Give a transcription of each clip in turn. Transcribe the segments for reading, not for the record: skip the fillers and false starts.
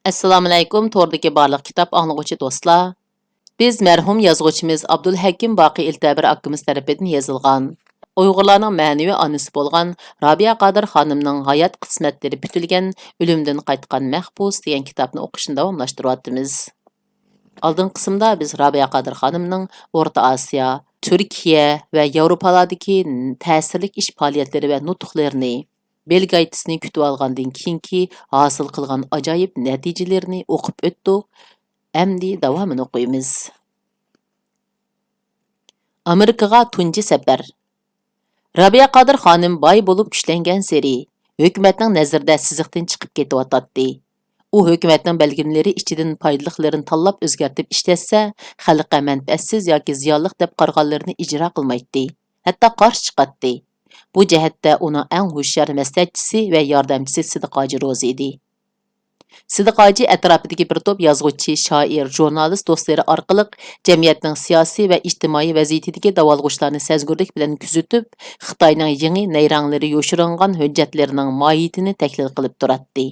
Assalomu alaykum, to'rdagi barliq kitob anglag'uvchi do'stlar. Biz mərhum yazğıçımız Abdulhakim Baqi Eltabir akkimiz tərəfindən yazılğan, Uyg'urlarning ma'naviy onasi bo'lgan Rabia Qadir xonimning hayot qismatlari bitilgan O'limdan qaytgan mahbus degan kitobni o'qishni davomlashtiryapmiz. Oldingi qismda biz Rabia Qadir xonimning O'rta Osiyo, Turkiya va Yevropalardagi ta'sirli ish faoliyatlari va nutqlarini Belgaytisini kutib olgandan keyingi hosil qilgan ajoyib natijalarini o'qib o'tdik. Endi davomini o'qiymiz. Amerikaga tunji safar. Rabia Qadir xonim boy bo'lib kuchlangan seri hukumatning nazarida siziqdan chiqib ketyotdi. U hukumatning belgimlari ichidan foydaliqlarini tanlab o'zgartib ishlatsa, xalqqa manfaatsiz yoki ziyonli deb qarag'anlarini ijro qilmaydi. Hatto qarshi chiqadi. Bu jihatda uning eng hushyor maslahatchisi va yordamchisi Sidiqoji Ro'zi edi. Sidiqoji atrofidagi bir to'p yozuvchi, shoir, jurnalist do'stlari orqali jamiyatning siyosiy va ijtimoiy vaziyatidagi davolg'uchlarni sezgurlik bilan kuzatib, Xitoyning yangi nayranglari yoshiringan hujjatlarining mohiyatini tahlil qilib turadi.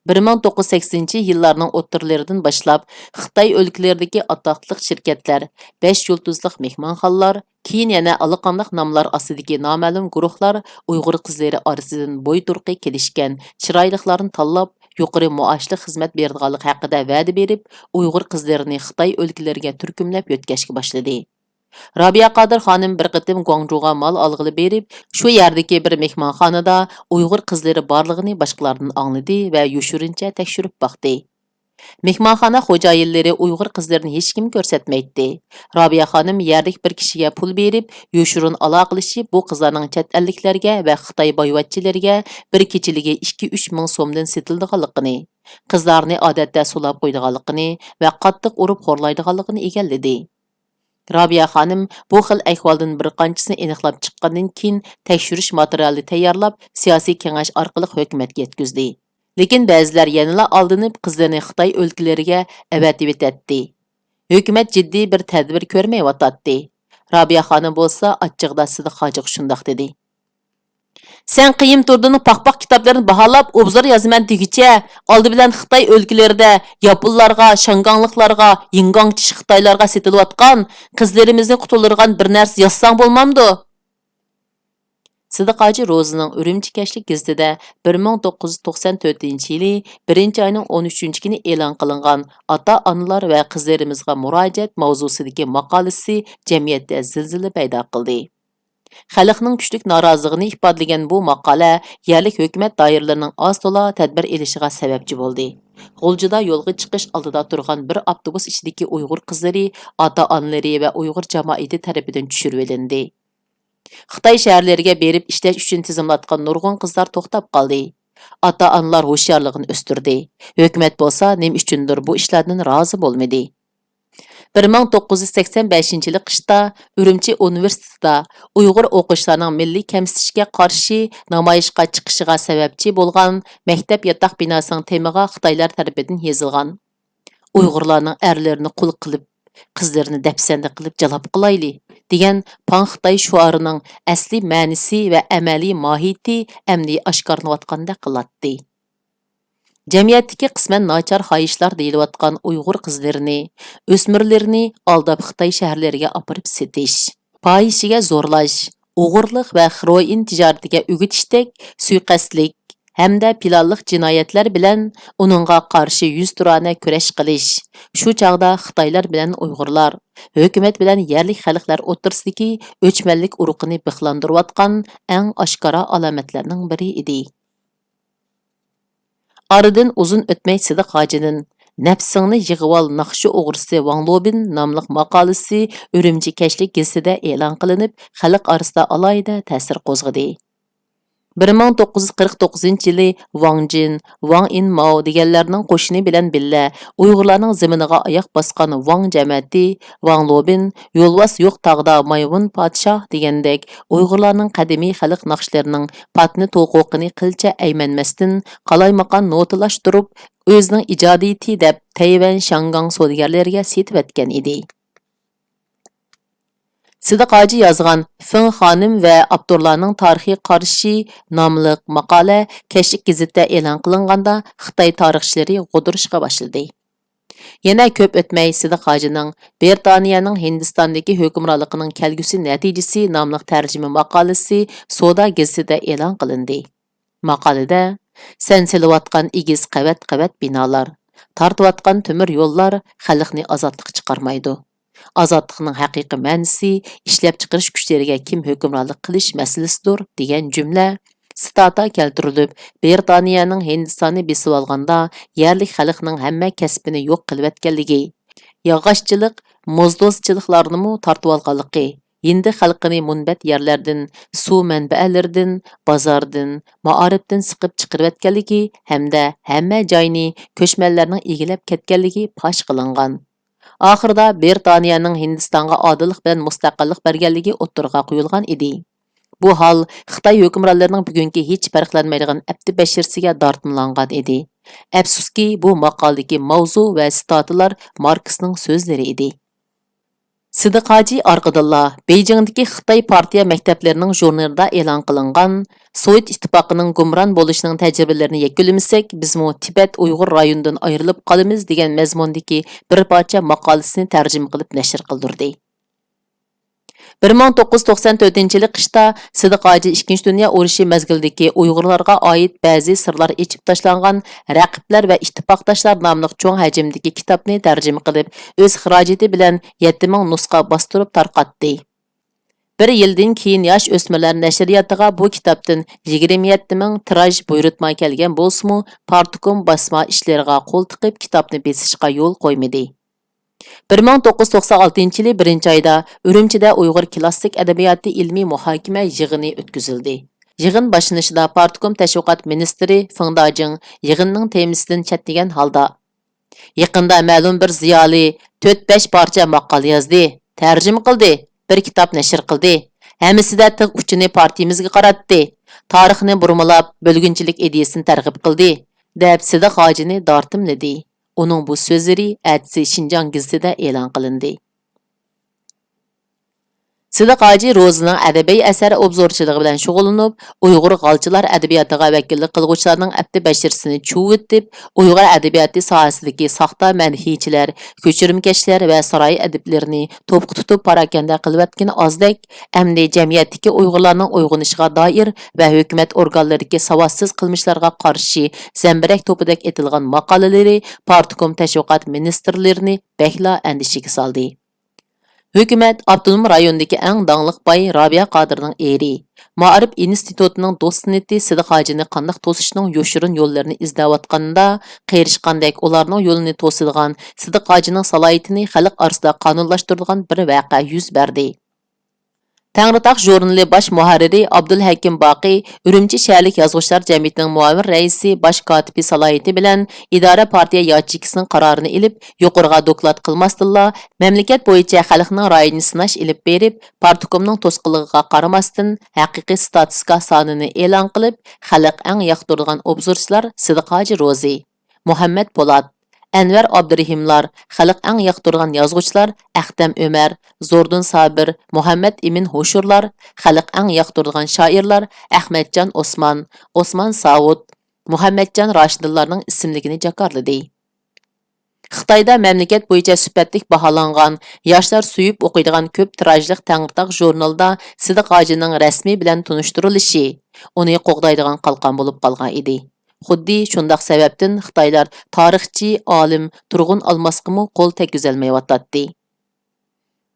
1980-yillarning o'ttirlaridan boshlab Xitoy o'lkalaridagi atoqli shirkatlar, 5 yulduzliq mehmonxonalar, keyin yana allaqanday nomlar ostidagi noma'lum guruhlar Uyg'ur qizlari orasidan bo'yturqi kelishgan chiroyliqlarni tanlab, yuqori maoshli xizmat beradiganlik haqida va'da berib, Uyg'ur qizlarini Xitoy o'lkalariga turkumlab yo'tkashga boshladi. Rabia Qadir xonim bir qitim Guangzhouga mal olg'ili berib, shu yerdagi bir mehmonxonada Uyg'ur qizlari borligini boshqalardan angladi va yoshirincha tekshirib boqdi. Mehmonxona xo'jayinlari Uyg'ur qizlarini hech kim ko'rsatmaydi. Rabia xonim yerlik bir kishiga pul berib, yoshirin aloqalashib, bu qizlarning chet elliklarga va Xitoy boyvachchilariga bir kechiligi 2-3 ming so'mdan setilganligini, qizlarni odatda sulab qo'ydiganligini va qattiq urib xo'rlaydiganligini egalladi. Rabia xonim bu xil ahvoldan bir qanchisini aniqlab chiqqandan keyin tekshirish materialini tayyorlab, siyosiy kengash orqali hukumatga yetkazdi. Lekin ba'zilar yanada aldinib qizlarni Xitoy o'lkalariga avatib etdi. Hukumat jiddiy bir tadbir ko'rmayotdi. Rabia xonim bo'lsa achchig'da Sidiqojiga shundoq dedi. Sen qiyim turdini paqpaq kitoblarini baholab, obzor yozaman degicha, oldi bilan Xitoy o'lkalarida Yaponlarga, Shangangliqlarga, Yingangchi Xitoylarga setilayotgan qizlarimizni qutuldirgan bir narsa yazsang bo'lmamdi? Sidiqoji Ro'zining Urumchi kashlik gazetida 1994-yili 1-oyning 13-kuni e'lon qilingan ota-onalar va qizlarimizga murojaat mavzusidagi maqolasi jamiyatda zilzila paydo qildi. Xalqning kuchlik noroziligini ifodalagan bu maqola yerlik hukumat doiralarining oz-to'la tadbir elishiga sababchi bo'ldi. G'uljida yo'lga chiqish oldida turgan bir avtobus ichidagi Uyg'ur qizlari, ota-onalari va Uyg'ur jamoati tomonidan tushirib olindi. Xitoy shaharlariga berib ishlash uchun tizimlatgan nurg'un qizlar to'xtab qoldi. Ota-onalar hushyorligini o'stirdi. Hukumat bo'lsa, nima uchundir bu ishlardan rozi bo'lmadi. 1985-yili qishda Urumchi universitetida Uyg'ur o'quvchilarining milliy kamsitishga qarshi namoyishga chiqishiga sababchi bo'lgan maktab yotoq binosining temiga Xitoylar tomonidan yozilgan. Uyg'urlarning erlarini qul qilib, qizlarini dafsanda qilib jalab qilayli degan Pan Xitoy shuarining asli ma'nosi va amaliy mohiyati amdi oshkorlanayotganda qiladi. Jamiyatdagi qisman nachar xohishlar deyilayotgan Uyg'ur qizlarini, o'smirlarini aldab Xitoy shaharlariga opirib setish, fohishiga zo'rlash, o'g'irlik va heroin tijoratiga o'gitishdek suiqasdlik hamda planliq jinoyatlar bilan uningga qarshi yuzturana kurash qilish. Shu chog'da Xitoylar bilan Uyg'urlar, hukumat bilan yerlik xalqlar o'rtasidagi o'chmanlik uruqini bixlantirayotgan eng oshkora alomatlarning biri edi. Aradan uzun o'tmay Sidiqojining Nafsingni yig'ivol naqshi o'g'risi Wang Lobin nomli maqolasi Urumchi kashlik gazetida e'lon qilinib, xalq orasida alohida ta'sir qo'zg'adi. 1949-yili Wang Jin, Wang Inmao deganlarning qo'shini bilan billa Uyg'urlarning ziminiga oyoq bosgan Wang jamiyati, Wang Lobin, yo'lvas yo'q tog'da maymun podshoh degandek Uyg'urlarning qadimiy xalq naqshlarining patni to'quqini qilcha aymanmasdan qalaymaqan notalashtirib, o'zining ijodiyati deb Tayvan Shangang savdogarlariga setib etgan edi. Sidiq Hacı yazgan Fın Xanım və Abdurlarning tarixiy qarshi nomli maqola Keşik gazetida e'lon qilinganda Xitoy tarixchilari g'o'dirishga boshladi. Yana ko'p o'tmay Sidiq Hacıning Britaniyaning Hindistondagi hukmronligining kelgusi natijasi nomli tarjima maqolasi Soda gazetida e'lon qilindi. Maqolada sen silayotgan egiz qavat binolar, tortayotgan temir yo'llar xalqni ozodlikka chiqarmaydi. Azadlıqның haqiqiy ma'nosi ishlab chiqarish kuchlariga kim hukmronlik qilish masalasidir degan jumla stata keltirilib, Britaniyaning Hindistonni besib olganda yerlik xalqning hamma kasbini yo'q qilib etganligi, yog'ochchilik, mozdozchiliklarni tortib olganligi, Hindi xalqini munbat yerlardan, suv manbalaridan, bozordan, maarifdan siqib chiqarib etganligi hamda hamma joyni ko'chmanlarning egilib ketganligi fosh qilingan. Oxirida Britaniyaning Hindistonga odillik bilan mustaqillik berganligi o'ttirg'a qo'yilgan edi. Bu hol Xitoy hukmronlarining bugungi hech farqlanmaydigan abdi bashirsiga dartinlangan edi. Afsuski, bu maqoldagi mavzu va statlar Marksning so'zlari edi. Sidiq Hacı orqadilla Beijingdagi Xitoy partiya maktablarining jurnalida e'lon qilingan Sovet ittifoqining gumron bo'lishining tajribalarini yakunlamasak, bizmo Tibet Uyg'ur rayonidan ayrilib qolamiz degan mazmundagi bir parcha maqolasini tarjima qilib nashr qildirdi. 1994-yili qishda Sidiq Hacı 2. Dünya urushi mezgildagi Uyg'urlarga oid ba'zi sirlar ichib tashlangan Raqiblar va ittifoqdoshlar nomli cho'ng hajmdagi kitobni tarjima qilib, o'z xarajati bilan 7000 nusxa bostirib tarqatdi. Bir yildan keyin yosh o'smirlar nashriyatiga bu kitobdan 27000 tiraj buyurtma kelgan bo'lsa-mu, Partikom basma ishlariga qo'l tiqib kitobni besishga yo'l qo'ymadi. 1996 yılı 1. ayda Ürümçide Uyghur klassik edebiyatı ilmi muhakeme yığını ötküzüldü. Yığın başlanışında Partikom Təşviqat Ministri Feng Dajing yığınның temisinden çettigen halda. Yaqında ma'lum bir ziyoli 4-5 parça maqal yazdı, tercüme qildi, bir kitap nashr qildi. Hammasi-da tig' uchini partiyamizga qaratdi. Tarixni burmalab, bölgünchilik ideyasini targ'ib qildi, deb Sidiq Hacıni dartimladi. Onun bu sözleri Әтсі Şinjan gazetida e'lon qilindi. Sidiq Hacı Rozining adabiy asari obzorchiligi bilan shug'ullanib, Uyg'ur g'alchilar adabiyotiga vakillik qilguvchilarning abdi bashirsini chuvitib, Uyg'ur adabiyoti sohasidagi soxta manhiychilar, ko'chirmkashlar va saroy adiblarini to'pqa tutib parakanda qilayotgan ozdek, amdi jamiyatdagi Uyg'urlarning uyg'onishiga doir va hukumat organlaridagi savodsiz qilmishlarga qarshi zambirak to'pidek etilgan maqolalari Partikom tashviqot ministrlarini bekla andishiga soldi. Hükümet Abdunum rayonundaki eng dаңlıq bay Rabia Qadirning eri, Ma'arif institutining do'stneti Sidiq Hacıni qandaq to'sishning yo'shirin yo'llarini izlayotganda, qerishqandek ularning yo'lini to'silgan Sidiq Hacıning salohiyatini xalq orasida qonunlashtirgan bir voqea yuz berdi. Tangritaq jurnali baş muharriri Abdulhakim Baqi, Ürümçi şəhərlik yazğıçlar cəmiyyətinin muavin rəisi, baş katibi salohiyati bilan idora partiya yachikisining qarorini ilib, yuqoriga doklad qilmasdilla, mamlakat bo'yicha xalqning ra'yini sinash ilib berib, Partikomning to'sqinligiga qaramasdan haqiqiy statistika sonini e'lon qilib, xalq eng yoqtirgan obzorchilar Sidiq Hacı Rozi, Muhammad Polat, Anvar Abdurahimlar, xalq eng yoqtirgan yozuvchilar Aqdam Ömər, Zordun Sabir, Muhammad Emin Hoşurlar, xalq eng yoqtirgan shoirlar Ahmadjon Osman, Osman Saud, Muhammadjon Rashidillarning ismligini jakarladi. Xitoyda mamlakat bo'yicha sifatlik baholangan, yoshlar suyib o'qiydigan ko'p tirajliq Tangritaq jurnalida Sidiq Hacıning rasmiy bilan tunishtirilishi, uni qo'g'daydigan qalqon bo'lib qolgan edi. Xuddi shundaq sababdan Xitoylar tarixchi, olim Turg'un Almasqimi qo'l tegizolmayotdi.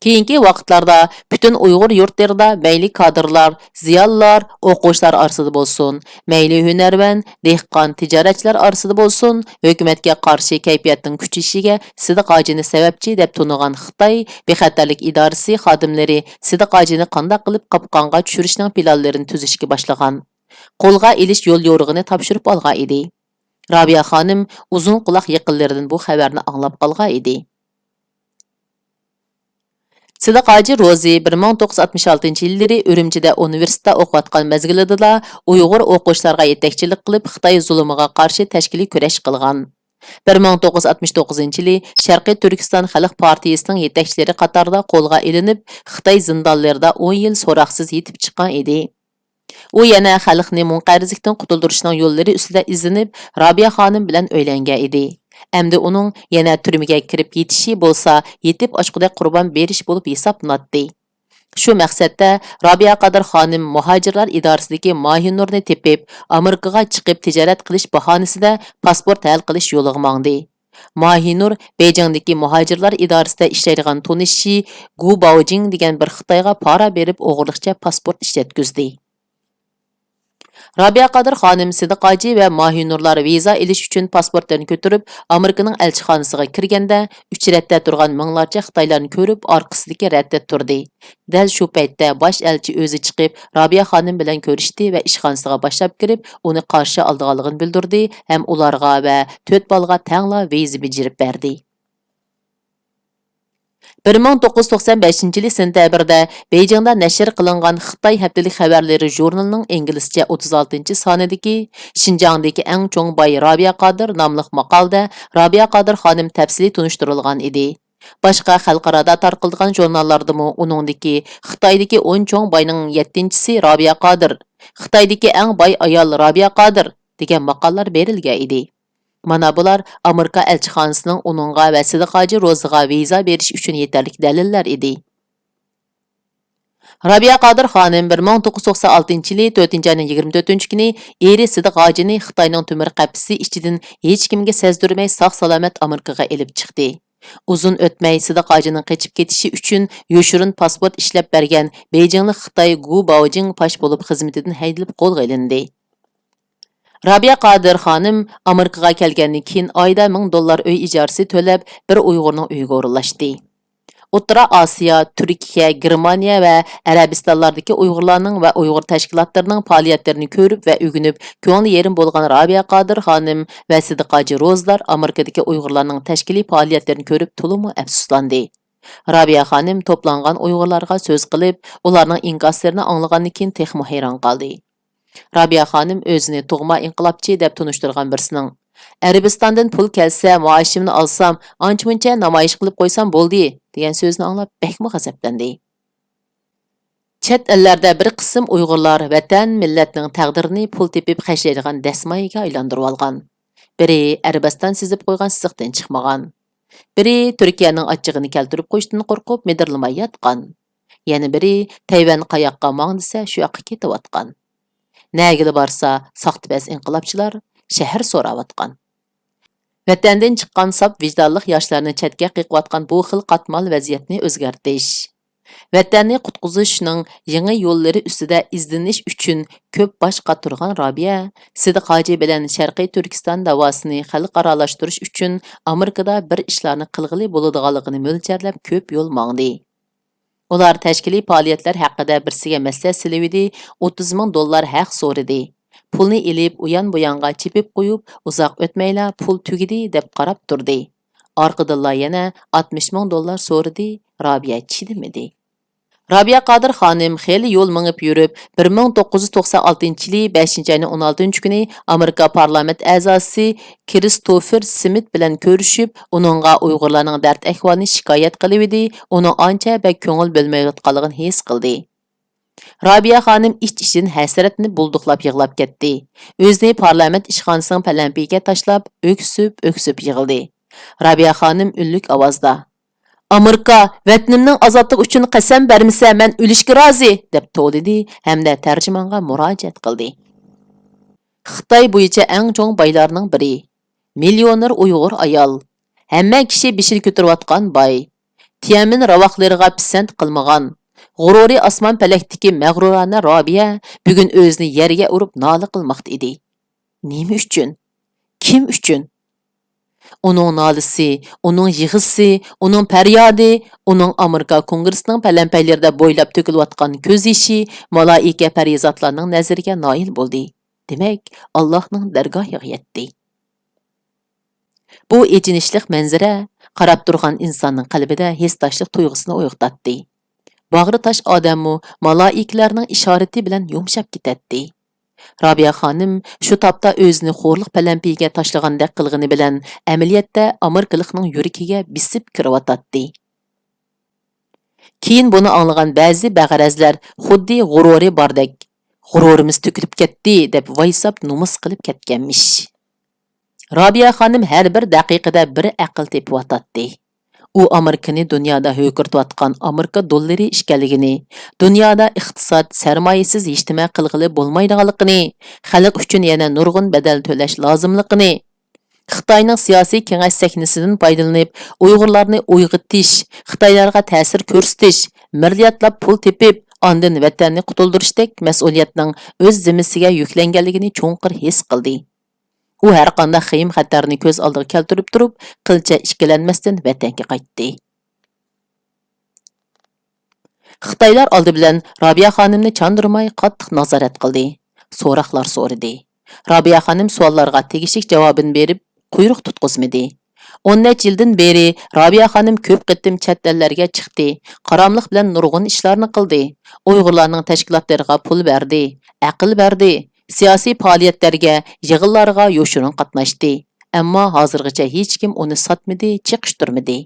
Keyingi vaqtlarda bütün Uyg'ur yurtlarida mayli kadrlar, ziyonlar, o'quvchilar orasida bo'lsin, mayli hunarvan, dehqon, tijoratchilar orasida bo'lsin, hukumatga qarshi kayfiyatning kuchayishiga Sidiq Hacıni sababchi deb tunigan Xitoy bexatarlik idorasi xodimlari Sidiq Hacıni qanday qilib qopqonga tushirishning planlarini tuzishga boshlagan. Qo'lga ilish yo'l yo'rig'ini topshirib olgan edi. Rabia xonim uzun quloq yaqinlaridan bu xabarni anglab qolgan edi. Sidiq Hacı Rozi 1966-yillari Ürümchida universitetda o'qiyotgan mezgilida Uyg'ur o'quvchilarga yetakchilik qilib Xitoy zulmiga qarshi tashkiliy kurash qilgan. 1969-yili Sharqiy Turkiston Xalq partiyasining yetakchilari qatorida qo'lga ilinib, Xitoy zindonlarida 10 yil so'roqsiz yetib chiqqan edi. U yana xalqni munqarizlikdan qutuldirishning yo'llari ustida izlanib, Robiya xonim bilan uylangan edi. Endi uning yana turmaga kirib yetishi bo'lsa, yetib ochqudek qurbon berish bo'lib hisoblanadi. Shu maqsadda Robiya Qadir xonim muhojirlar idorasidagi Mahinurni tepib, Amerikaga chiqib tijorat qilish bahonasida pasport hal qilish yo'liga mangdi. Mahinur Beyjingdagi muhojirlar idorasida ishlaydigan tunishi Gu Baojing degan bir Xitoyga pora berib o'g'irlikcha pasport ishlatkizdi. Robiya Qadir xonim Sidiqoji va Mahinurlar viza ilish uchun pasportlarni ko'tarib Amerikaning elchixonasiga kirganda uchratda turgan minglarcha Xitoylarni ko'rib orqasidagi radda turdi. Dal shu paytda bosh elchi o'zi chiqib Robiya xonim bilan ko'rishdi va ishxonasiga boshlab kirib uni qarshi oldiganligini bildirdi ham ularga va 4 bolaga tangla viza bijirib berdi. 1995-yili sentabrda Beyjingda nashr qilingan Xitoy haftalik xabarlari jurnalining inglizcha 36-sonidagi Xinjiangdagi eng cho'ng boy Robiya Qodir nomli maqolda Robiya Qodir xonim tafsili tunishtirilgan edi. Boshqa xalqarada tarqalgan jurnallardami uningdagi Xitoydagi 10 cho'ng boyning 7-chisi Robiya Qodir, Xitoydagi eng boy ayol Robiya Qodir degan maqollar berilgan edi. Mana bular Amerika elchixonasining uningga va Sidiqoji Roziga viza berish uchun yetarli dalillar edi. Robiya Qodir xonim 1996-yili 4-oyning 24-kuni eri Sidiqojini Xitoyning tumir qapisi ichidan hech kimga sezdirmay sog'-salomat Amerikaga elib chiqdi. Uzun o'tmay Sidiqojining qochib ketishi uchun yoshirin pasport ishlab bergan Beyjinglik Xitoy Gu Baojing pash bo'lib xizmatidan haydalib qo'lga ilindi. Robiya Qodir xonim Amerikaga kelgandan keyin oyda $1000 uy ijarasi to'lab, bir Uyg'urning uyiga o'rinlashdi. O'rta Osiyo, Turkiya, Germaniya va Arabistonlardagi Uyg'urlarning va Uyg'ur tashkilotlarining faoliyatlarini ko'rib va o'rganib, ko'ngli yerim bo'lgan Robiya Qodir xonim va Sidiqoji Rozlar Amerikadagi Uyg'urlarning tashkiliy faoliyatlarini ko'rib to'liq afsuslandi. Robiya xonim to'plangan Uyg'urlarga so'z qilib, ularning inkaslarini anglagandan keyin texmo hayron qoldi. Robiya xonim o'zini tug'ma inqilobchi deb tunishtirgan birsining Arabistondan pul kelsa, maoshimni olsam, ancha-muncha namoyish qilib qo'ysam bo'ldi degan so'zni anglab bakmi g'azablandi. Chet ellarda bir qism Uyg'urlar vatan millatning taqdirini pul tepib xashlaydigan dasmoyiga aylantirib olgan. Biri Arabiston sizib qo'ygan siziqdan chiqmagan. Biri Turkiyaning achchig'ini keltirib qo'yishdan qo'rqib medirlamay yotgan. Yana biri Tayvan qayoqqa mang desa, shu yoqqa ketayotgan. Nagili borsa, soxtibas inqilobchilar shahar so'rayotgan. Vatandan chiqqan sop vijdonli yoshlarni chetga qiqiyotgan bu xil qatmal vaziyatni o'zgartirish, vatanni qutqizishning yangi yo'llari ustida izlanish uchun ko'p bosh qotirgan Robiya Sidiqoji bilan Sharqiy Turkiston davosini xalqaralashtirish uchun Amerikada bir ishlarni qilg'ili bo'ladiganligini mo'ljarlab ko'p yo'l mangdi. Ular tashkiliy faoliyatlar haqida birsiga maslahat silividi, $30,000 haq so'radi. Pulni ilib uyan-buyanga chepib qo'yib, uzoq o'tmayla pul tugidi deb qarab turdi. Orqadan yana $60,000 so'radi. Robiya chidamadi. Robiya Qodir xonim xeyli yo'l mingib yurib, 1996-yili 5-oyning 16-kuni Amerika parlament a'zosi Kristofer Smit bilan ko'rishib, uningga Uyg'urlarning dard ahvolini shikoyat qilibdi, uni ancha va ko'ngil bo'lmayotganligini his qildi. Robiya xonim ich-ichidan hasratni bulduqlab yig'lab ketdi. O'zini parlament ishxonasining palampiga tashlab, o'ksib yig'ildi. Robiya xonim unlik ovozda: Amerika vatanimning ozodligi uchun qasam bermasa, men o'lishga rozi deb to'lidi hamda tarjimonga murojaat qildi. Xitoy bo'yicha eng cho'ng boylarning biri, millioner Uyg'ur ayol, hamma kishi beshil ko'tarayotgan boy, Tiamin ravoqlariga pisand qilmagan, g'ururi osmon palakdagi mag'rurona Robiya bugun o'zini yerga urib nola qilmoqda edi. Nima uchun? Kim uchun? Uning nolisi, uning yig'isi, uning faryodi, uning Amerika Kongressining palampaylarida bo'ylab to'kilayotgan ko'z yoshi malaika farizatlarning nazariga noil bo'ldi. Demak, Allohning dargohiga yetdi. Bu echinishlik manzara qarab turgan insonning qalbida hesdashlik tuyg'usini uyg'otdi. Bag'ri tosh odammu malaikalarning ishorati bilan yumshab ketadi. Rabia xonim shu topda o'zini xo'rliq palampiga tashlagandek qilg'ini bilan amaliyotda Amerikalikning yuragiga bisib kiryotdi. Keyin buni anglagan ba'zi bag'arazlar xuddi g'ururi bordek, g'ururimiz to'kilib ketdi deb vaysab numus qilib ketganmish. Rabia xonim har bir daqiqada bir aql tepiyotdi. U Amerikani dunyoda hukirtayotgan Amerika dollari ishkanligini, dunyoda iqtisod sarmoyasiz ijtimo qilg'ili bo'lmaydiganligini, xalq uchun yana nurg'un badal to'lash lozimligini, Xitoyning siyosiy kengash sahnasidan foydalanib, Uyg'urlarni uyg'otish, Xitoylarga ta'sir ko'rsatish, milliardlab pul tepib, ondan vatanni qutuldirishdek mas'uliyatning o'z zimmasiga yuklanganligini cho'nqir his qildi. U har qanday xiyim xatarni ko'z oldiga keltirib turib, qilcha ishkilanmasdan vatanga qaytdi. Xitoylar oldi bilan Rabia xonimni chandırmay qattiq nazorat qildi. So'roqlar so'radi. Rabia xonim savollarga tegishli javobini berib, quyruq tutqizmadi. 10 yildan beri Rabia xonim ko'p qitim chet ellarga chiqdi. Qaramliq bilan nurg'un ishlarni qildi. Uyg'urlarning tashkilotlariga pul berdi, aql berdi. Siyosiy faoliyatlarga, yig'inlarga yo'shirin qatnashdi. Ammo hozirgacha hech kim uni sotmadi, chiqishtirmadi.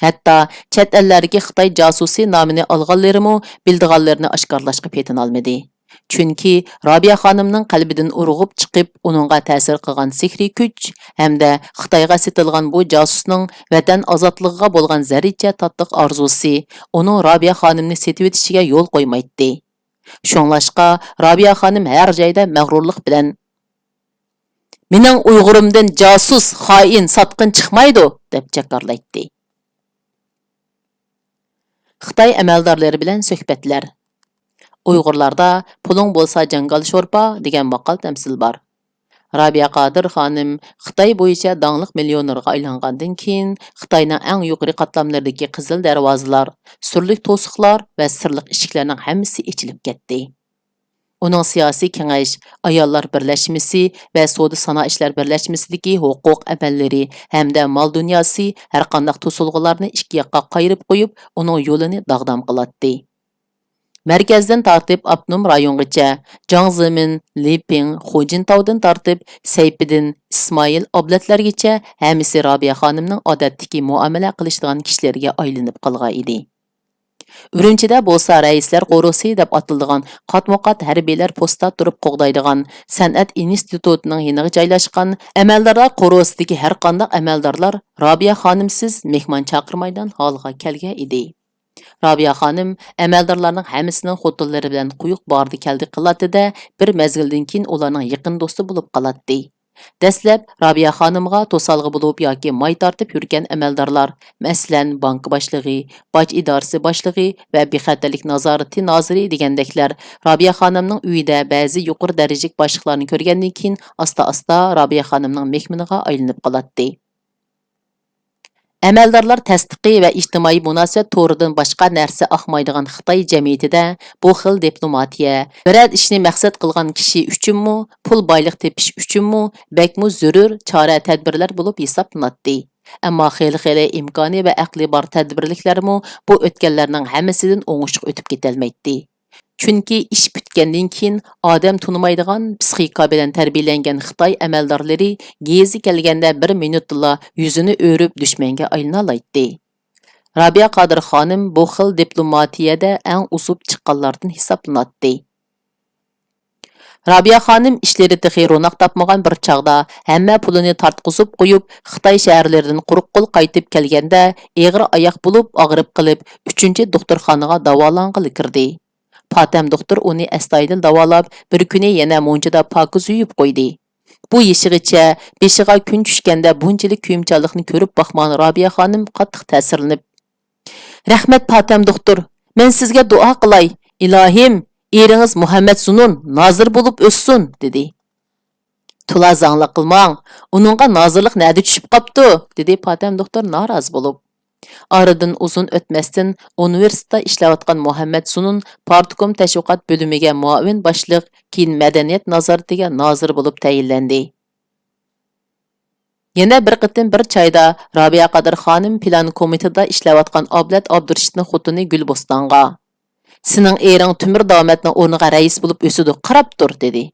Hatto chet ellarga Xitoy josusi nomini olganlarimi bildiganlarini oshkorlashga petin olmadi. Chunki Rabia xonimning qalbidan urg'ib chiqib, uningga ta'sir qilgan sehriy kuch hamda Xitoyga setilgan bu josusning vatan ozodligiga bo'lgan zaricha tatliq orzusi uning Rabia xonimni setib etishiga yo'l qo'ymaydi. Shunlashqa Rabia xonim har joyda mag'rurlik bilan "Mening Uyg'urimdan josus, xoin, sotqin chiqmaydi" deb jakarlaydi. Xitoy amaldorlari bilan suhbatlar. Uyg'urlarda puling bo'lsa jangal sho'rpa degan maqol tamsil bor. Rabia Qodir xonim Xitoy bo'yicha dangliq millionerga aylangandan keyin Xitoyning eng yuqori qatlamlaridagi qizil darvozalar, surlik to'siqlar va sirliq eshiklarning hammasi ochilib ketdi. Uning siyosiy kengash, ayollar birlashmasi va savdo sanoat ishlar birlashmasidagi huquq amallari hamda mol dunyosi har qanday to'silg'ularni ikki yoqqa qayirib qo'yib, uning yo'lini dag'dam qiladi. Merkezden tartib Abnum rayongacha, Jiangzemin, Liping, Xujintaudan tartib Seypidin, İsmail oblatlargacha hammasi Rabia xonimning odatdagi muomala qilishdigan kishilarga aylanib qolgan edi. Urumchida bo'lsa raislar qo'rusi deb atiladigan qatmoqat harbiylar postda turib qo'g'daydigan san'at institutining yeniga joylashgan amaldorlar qo'rusidagi har qanday amaldorlar Rabia xonimsiz mehmon chaqirmaydan holga kelgan edi. Rabia xonim amaldorlarning hammasining xotinlari bilan quyuq bordi keldi qilatdi-da, bir mezgildan keyin ularning yaqin do'sti bo'lib qoladi. Dastlab Rabia xonimga to'salg'i bo'lib yoki may tortib yurgan amaldorlar, masalan, bank boshlig'i, boj idorasi boshlig'i va bexatarlik nazorati noziri degandeklar Rabia xonimning uyida ba'zi yuqori darajalik boshliqlarni ko'rgandan keyin asta-asta Rabia xonimning mehmoniga aylanib qoladi. Amaldorlar tasdiqi va ijtimoiy munosabat to'ridan boshqa narsa oqmaydigan Xitoy jamiyatida bu xil diplomatiya, biror ishni maqsad qilgan kishi uchunmi, pul boylik tepish uchunmi, bakmu zarur chora tadbirlar bo'lib hisoblanadi. Ammo xeyli imkoni va aqli bor tadbirliklarmi bu o'tganlarning hammasidan o'ngishga o'tib ketolmaydi. Chunki ish bitgandan keyin odam tunimaydigan psixika bilan tarbiyalangan Xitoy amaldorlari gezi kelganda 1 minutda yuzini o'rib dushmanga aylana oladi. Rabia Qodir xonim bu xil diplomatiyada eng usub chiqqanlardan hisoblanadi. Rabia xonim ishlari texi ro'naq topmagan bir chaqda hamma pulini tartqizib qo'yib, Xitoy shaharlaridan quruq qo'l qaytib kelganda eg'ir oyoq bo'lib, og'rib qilib, 3-doktorxonaga davolang'ili kirdi. Patam doktor uni astoydil davolab, bir kuni yana munchida pokiz yuyib qo'ydi. Bu yeshig'icha beshiga kun tushganda bunchalik kuyimchanlikni ko'rib baxman Rabia xonim qattiq ta'sirlanib, "Rahmat Patam doktor, men sizga duo qilay. Ilohim, eringiz Muhammad Sunun nozir bo'lib o'ssin" dedi. "Tulazanlik qilmang, uningga nozirlik nada tushib qopti" dedi Patam doktor norozi bo'lib. Aradan uzun o'tmasdan universitetda ishlayotgan Muhammad Sunun Partikom tashviqot bo'limiga muavin boshliq, keyin madaniyat nazoratiga nozir bo'lib tayinlandi. Yana bir qitim bir choyda Rabia Qodir xonim plan komitetida ishlayotgan Oblat Abdurashidning xotini Gulbostonga "Sening ering Timir Domatning o'rniga rais bo'lib o'sidi, qarab tur" dedi.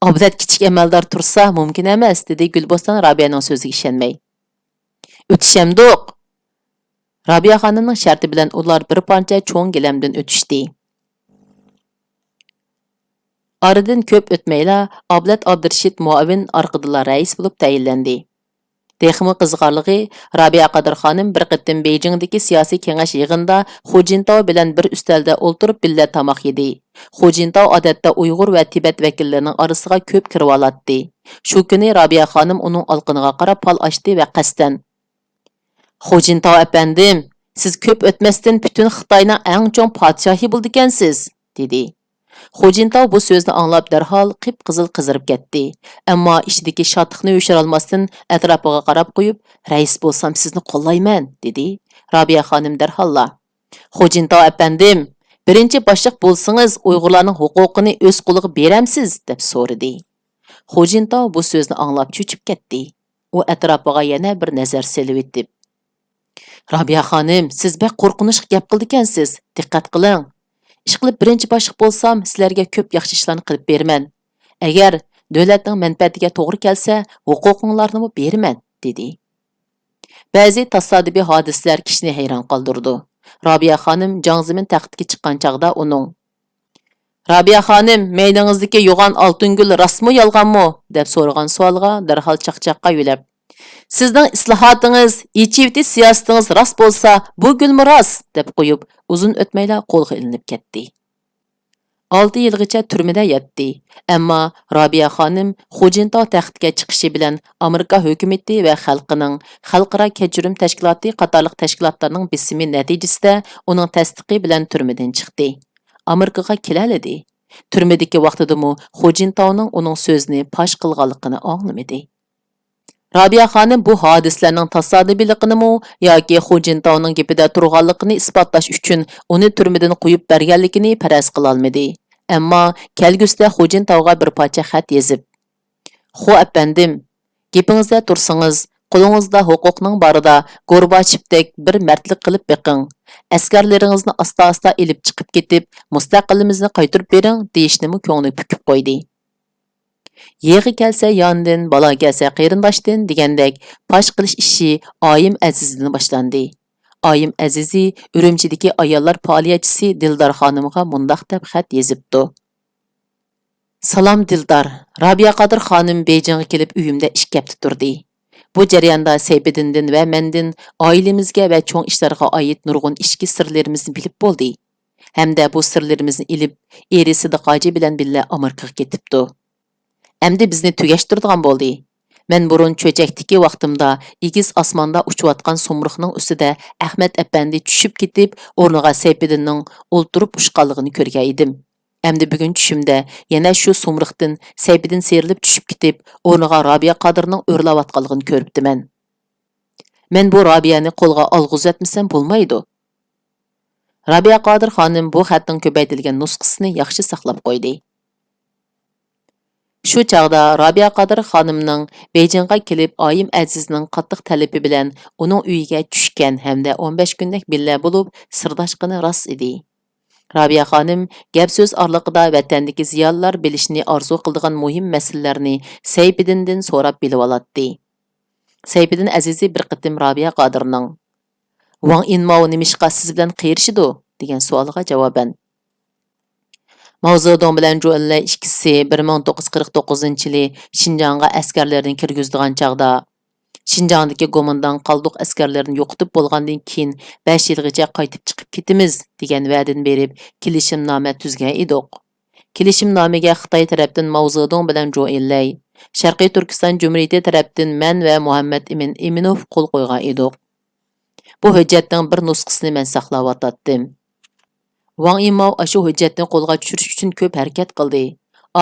Obdat kichik amaldor tursa mumkin emas, dedi Gulbostan Rabiyaning so'ziga ishonmay. O'tishamdiq. Rabiya xonimning sharti bilan ular bir parcha cho'ng gilamdan o'tishdi. Aradan ko'p o'tmayla Ablat Abdurashid muavin orqadilar rais bo'lib tayinlandi. Texmi qiziqarligi, Rabiya Qadir xonim bir qitim Beijingdagi siyosiy kengash yig'inida Xu Jintao bilan bir ustalda o'ltirib billa tamoq yedi. Xu Jintao odatda Uyg'ur va Tibet vakillarining orasiga ko'p kirib oladi. Shu kuni Rabiya xonim uning olqiniga qarab pal ochdi va qasdan: "Xu Jintao apandim, siz ko'p o'tmasdan butun Xitoyning eng chong podshohi bo'ldikansiz", dedi. Xu Jintao bu so'zni anglab darhol qip-qizil qizarib ketdi. Ammo ichidagi shodlikni yo'shira olmasdan atrofiga qarab qo'yib, "Rais bo'lsam sizni qo'llayman", dedi. Rabiya xonim darholla: "Xu Jintao apandim, birinchi boshliq bo'lsangiz Uyg'urlarning huquqini o'z qo'liga beramsiz", deb so'radi. Xu Jintao bu so'zni anglab cho'chib ketdi. U atrofiga yana bir nazar selib etib: "Rabiya xonim, siz bek qo'rqinchli gap qildikansiz. Diqqat qiling. Ishqilib birinchi boshliq bo'lsam, sizlarga ko'p yaxshi ishlarni qilib beraman. Agar davlatning manfaatiga to'g'ri kelsa, huquqinglarni beraman", dedi. Ba'zi tasodifiy hodisalar kishini hayron qoldirdi. Rabiya xonim Jangzimin taxtga chiqqan chaqda uning: "Rabiya xonim, maylingizdagi yo'g'on oltin gul rostmi yolg'onmi?" deb so'ragan savoliga darhol chaqchaqqa yo'lab: "Sizning islohotingiz, ichiviti siyosatingiz rost bo'lsa, bu gulmi rost?" deb qo'yib, uzun o'tmayla qo'lga ilinib ketdi. 6 yilgacha turmada yotdi. Ammo Rabiya xonim Xu Jintao taxtga chiqishi bilan Amerika hukumati va xalqining xalqaro kechirim tashkiloti qatorliq tashkilotlarning bisimi natijasida uning tasdiqi bilan turmadan chiqdi. Amerikaga keladi. Turmadagi vaqtidami Xu Jintaoning uning so'zini pash qilganligini anglamadi. Rabiya xonim bu hodisalarning tasodifiyligini yoki Xu Jintaoning gapida turganligini isbotlash uchun uni turmadan qo'yib berganligini faraz qila olmadi. Ammo kelgusida Xu Jintaoga bir parcha xat yozib: "Xu apandim, gapingizda tursangiz, qo'lingizda huquqning borida Gorbachevdek bir mardlik qilib beqing. Askarlaringizni asta-asta ilib chiqib ketib, mustaqilimizni qaytarib bering", deyishnimi ko'ngli pukib qo'ydi. Yig'i kelsa yondan, balo kelsa qarindoshdan degandek pash qilish ishi Oyim Azizdan boshlandi. Oyim Azizi Urumchidagi ayollar faoliyatchisi Dildor xonimga mundaq deb xat yozibdi: "Salom Dildor, Rabiya Qadir xonim Beyjingga kelib uyimda 2 hafta turdi. Bu jarayonda Sayfiddin va mendan oilamizga va cho'ng ishlarga oid nurg'un ichki sirlarimizni bilib bo'ldi. Hamda bu sirlarimizni ilib, eri Sidiqoji bilan billa Amerikaga ketibdi. Әмді бізні түгештірдіған болды. Мен бұрын чөчектікі вақтымда егіз асманда ұшуатқан сомрықның үстіде Әхмет әпәнді түшіп кетіп, орныға Сейпедіннің олтырып ұшқалығыны көрген едім. Әмді бүгін түшімде yana şu сомрықтың Сейпедін сейріліп түшіп кетіп, орныға Рабия Қадырның өрлаватқалығын көріпті мен. Мен bu Rabiyani қолға алғыз etmesem болмайды. Рабия Қадыр ханым bu xatning ko'paytirilgan nusxasini yaxshi saqlab qo'ydi. Shu chaqda Rabiya Qadir xonimning Beijingga kelib Oyim Azizning qattiq talabi bilan uning uyiga tushgan hamda 15 kunlik billa bo'lib sirdoshqini rost edi. Rabiya xonim gap so'z orliqida vatandagi ziyonlar bilishni orzu qildigan muhim masalalarni Sayfiddindan so'rab bilib oladi. Sayfiddin Azizi bir qitim Rabiya Qadirning "Wang Inmao nimishqa siz bilan qiyrishidu?" degan savoliga javoban: Mavzudong bilan Jo'lla ikkisi 1949-yili Şinjanға askarlarni kirgizdigan chaqda Şinjandagi Gomandan qalduq askarlarni yo'qotib bo'lgandan keyin 5 yilgacha qaytib chiqib ketimiz degan va'dani berib kelishimnoma tuzgan edik. Kelishimnomaga Xitoy tarafdan Mavzudong bilan Jo'lla, Sharqiy Turkiston Jumhuriyati tarafdan men va Muhammad Emin Eminov qo'l qo'ygan edik. Bu hujjatning bir nusxasini men saqlab o'tdim. Wang Yimao ashu hujjatni qo'lga tushirish uchun ko'p harakat qildi.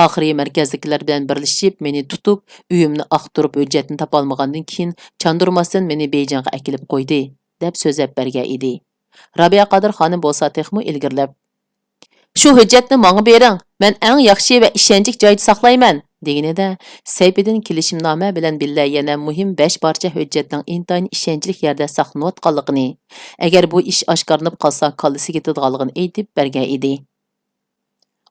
Oxiri markazdagilar bilan birlashib meni tutib, uyimni aqtirib hujjatni topolmagandan keyin chandurmasdan meni Beijingga akilib qo'ydi, deb so'zlab bergan edi. Rabiya Qadir xonim bo'lsa texmi ilgirlab: "Shu hujjatni menga bering, men eng yaxshi va ishonchli joyda saqlayman", deganida Sayfiddin kelishimnoma bilan billa yana muhim 5 parcha hujjatning intayin ishonchli yerda saqlanayotganligini, agar bu ish oshkorlanib qolsa kallasi ketadiganligini aytib bergan edi.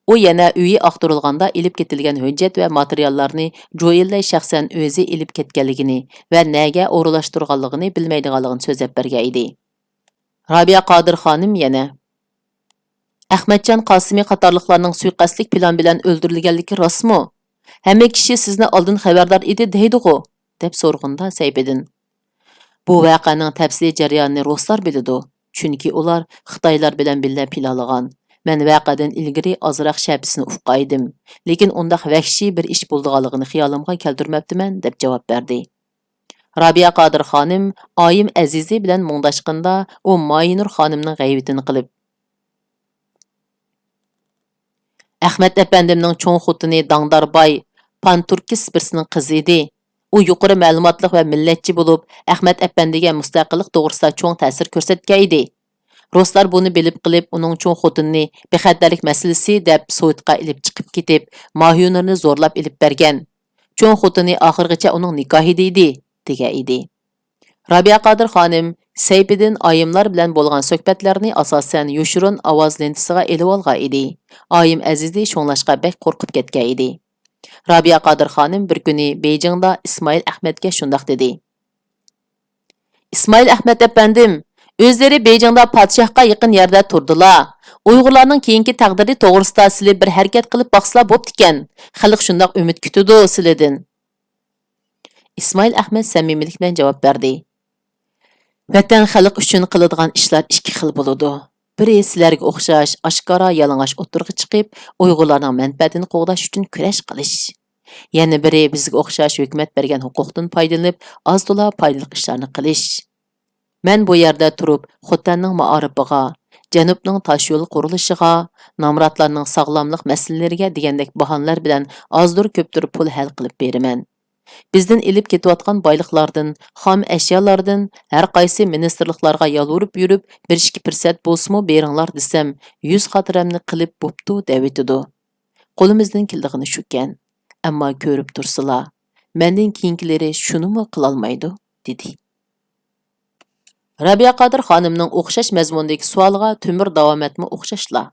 U yana uyi aqtirilganda ilib ketilgan hujjat va materiallarni Joyelley shaxsan o'zi ilib ketganligini va nega o'rlashtirganligini bilmaydiganligini so'zlab bergan edi. Rabia Qodir xonim yana Ahmadjon Qosimi qatorliqlarning suiqasdlik plan bilan o'ldirilganligi rostmi? Hamma kishi sizni oldin xabardor edi deydi-ku, deb so'rg'inda Sayfiddin. Bu voqeaning tafsiliy jarayonini ruslar biladi, chunki ular Xitoylar bilan birga planlagan. Men voqeadan ilgari ozroq shapisini ufqaydim, lekin undaq vahshiy bir ish bo'lganligini xiyolimga keltirmabdiman, deb javob berdi. Rabia Qodir xonim oyim Azizi bilan mungdashqanda u Moyinur xonimning g'aybatini qilib Ahmad efendimning cho'ng xotini Dangdarboy Panturkis birsining qizi edi. U yuqori ma'lumotli va millatchi bo'lib, Ahmad efendiga mustaqillik to'g'risida cho'ng ta'sir ko'rsatgan edi. Ruslar buni bilib qilib, uning cho'ng xotinini bexatarlik masalasi deb Sovetga ilib chiqib ketib, Mahiyunurni zo'rlab ilib bergan. Cho'ng xotini oxirgacha uning nikohida edi, degan edi. Rabia Qodir xonim Sayfiddin oyimlar bilan bo'lgan suhbatlarni asosan yoshurun ovoz lentasiga elib olgan edi. Oyim Azizi sho'nglashqa bek qo'rqib ketgan edi. Rabia Qodir xonim bir kuni Beijingda Ismoil Ahmadga shundoq dedi. Ismoil Ahmad efendim, o'zlari Beijingda podshohga yaqin yerda turdilar. Uyg'urlarning keyingi taqdiri to'g'risida sizlar bir harakat qilib baqsizlar bo'pti ekan. Xalq shundoq umid kutadi sizlardan. Ismoil Ahmad samimiylik bilan javob berdi. Vatan xalq uchun qiladigan ishlar ikki xil bo'ladi. Biri sizlarga o'xshash, oshkora yalang'och o'tirg'i chiqib, Uyg'urlarning manfaatini qo'g'dash uchun kurash qilish. Yana biri bizga o'xshash hukumat bergan huquqdan foydalanib, oz-to'la foydali ishlarni qilish. Men bu yerda turib, Xotanning ma'arifiga, Janubning tosh yo'l qurilishiga, nomratlarning sog'lomlik masalalariga degandek bahonalar bilan ozdir ko'pdir pul hal qilib beraman. Bizden ilib ketayotgan boyliqlardan, xom eşyalardan har qaysi ministerliklarga yalvurib yurib, bir ikki fursat bo'lsa-mu beringlar desam, 100 xotiramni qilib bo'pti devitidu. Qo'limizdan keldigini shukan. Ammo ko'rib tursizlar, mendan keyingileri shunimi qila olmaydi, dedi. Rabia Qodir xonimning o'xshash mazmundagi savoliga Temur davom etmi o'xshashlar.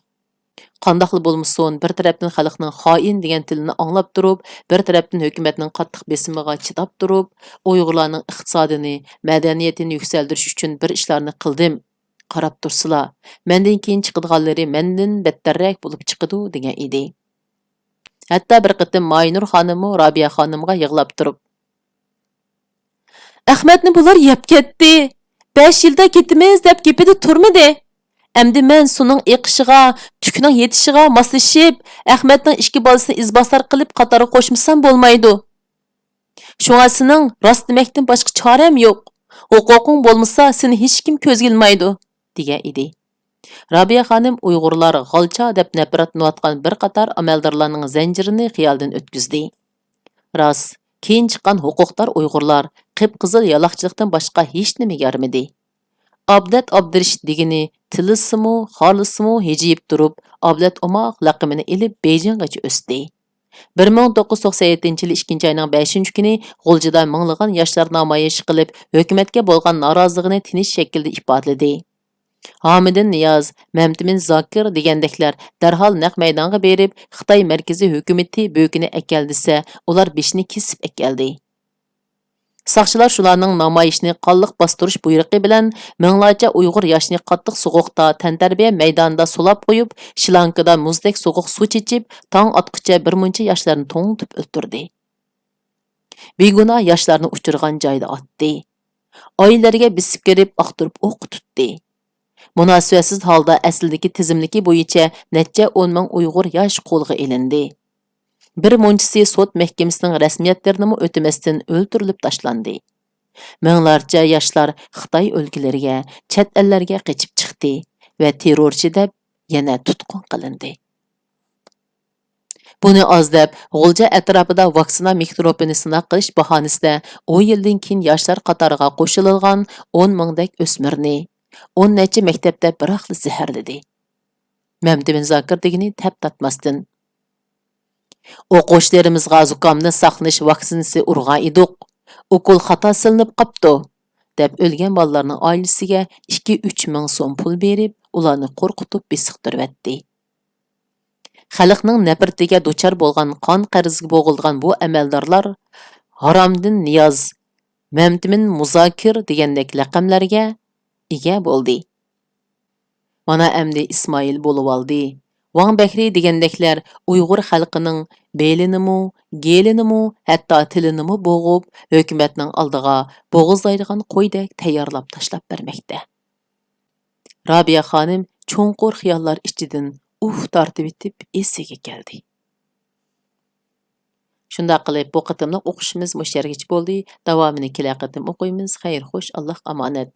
Qandaqlı bo'lmasin, bir tarafdan xalqning xoin degan tilini anglab turib, bir tarafdan hukumatning qattiq besimiga chidab turib, Uyg'urlarning iqtisodini, madaniyatini yuksaltirish uchun bir ishlarni qildim. Qarab tursizlar, mendan keyin chiqadiganlari mendan battarroq bo'lib chiqadi degan edi. Hatto bir qitim Moyinur xonimi Rabia xonimga yig'lab turib, Ahmadni bular yeb ketdi. 5 yilda ketimiz deb gapida turmadi. Әмді мен суның еқішіға, түкінің етішіға маслышып, Әхмәтнің ішкі балысını izbaslar qilib қатары qo'shmasam bo'lmaydi. Şoňa sening rost demekdən başqa çarem yo'q. Huquqing bo'lmasa, seni hech kim ko'zga ilmaydi, degan edi. Rabia xonim Uyg'urlar g'alcha deb nafratlanayotgan bir qator amaldorlarning zanjirini xiyoldan o'tkazdi. Rost, keyin chiqqan huquqdor Uyg'urlar qip-qizil yaloqchilikdan boshqa hech nima yarmidi. Abdat Abdirish degini tilisimu, xolisimu hejiyib turib, Abdat Umoq laqimini ilib Beijinggacha o'sdi. 1997 yil 2 oyning 5 kuni G'uljida minglagan yoshlar namoyish qilib, hukumatga bo'lgan noroziligini tinish shaklda ifodaladi. Hamidin Niyoz, Mamtimin Zokir degandeklar darhol naq maydonga berib, Xitoy markaziy hukumati bo'kini akaldisa, ular beshini kesib akaldi. Saqchilar shularning namoyishni qonliq bostirish buyruqi bilan minglarcha Uyg'ur yoshni qattiq sovuqda tantarbiya maydonida sulab qo'yib, shilankada muzdek sovuq suv ichib, tong otqicha bir muncha yoshlarni to'ngtib o'ltirdi. Begunoh yoshlarni uchirgan joyda otdi. Oillarga bisib kirib, aqtirib o'q tutdi. Munosibatsiz holda aslidagi tizimligi bo'yicha necha 10 ming Uyg'ur yosh qo'lga ilindi. Bir munchisi sud mahkamasining rasmiyatlarini o'tamasdan o'ldirilib tashlandi. Minglarcha yoshlar Xitoy o'lkalariga, chet ellarga qochib chiqdi va terrorchi deb yana tutqun qilindi. Buni oz deb G'ulja atrofida vaksina mikrobini sinab qilish bahonasida 10 yildan keyin yoshlar qatoriga qo'shilgan 10 mingdek o'smirni 10 necha maktabda biroqli zaharladi. Mamtimin Zokir degini tap tatmasdan o'quvchilarimizga zukamni saqlanish vaksinasi urgan edik. O'qul xato silinib qopti, deb o'lgan bolalarning oilasiga 2-3 ming so'm pul berib, ularni qo'rqitib besiqtirib etdi. xalqning nafratiga duchor bo'lgan qon qarziga bo'g'ilgan bu amaldorlar Haromdin Niyoz, Mamtimin Muzokir degandek laqamlarga ega bo'ldi. Mana endi Ismoil bo'lib oldi. Wang Bakri degandeklar Uyg'ur xalqining belinimi, gelinimi, hatto tilinimi bo'g'ib, hukumatning oldiga bo'g'izlaydigan qo'ydek tayyorlab tashlab bermoqda. Robiya xonim cho'nqur xiyollar ichidan tortib etib esiga keldi. Shunda qilib bu qitimliq o'qishimiz mush yergacha bo'ldi. Davomini kelar qitim o'qiymiz. Xayr, xush, Alloh omonat.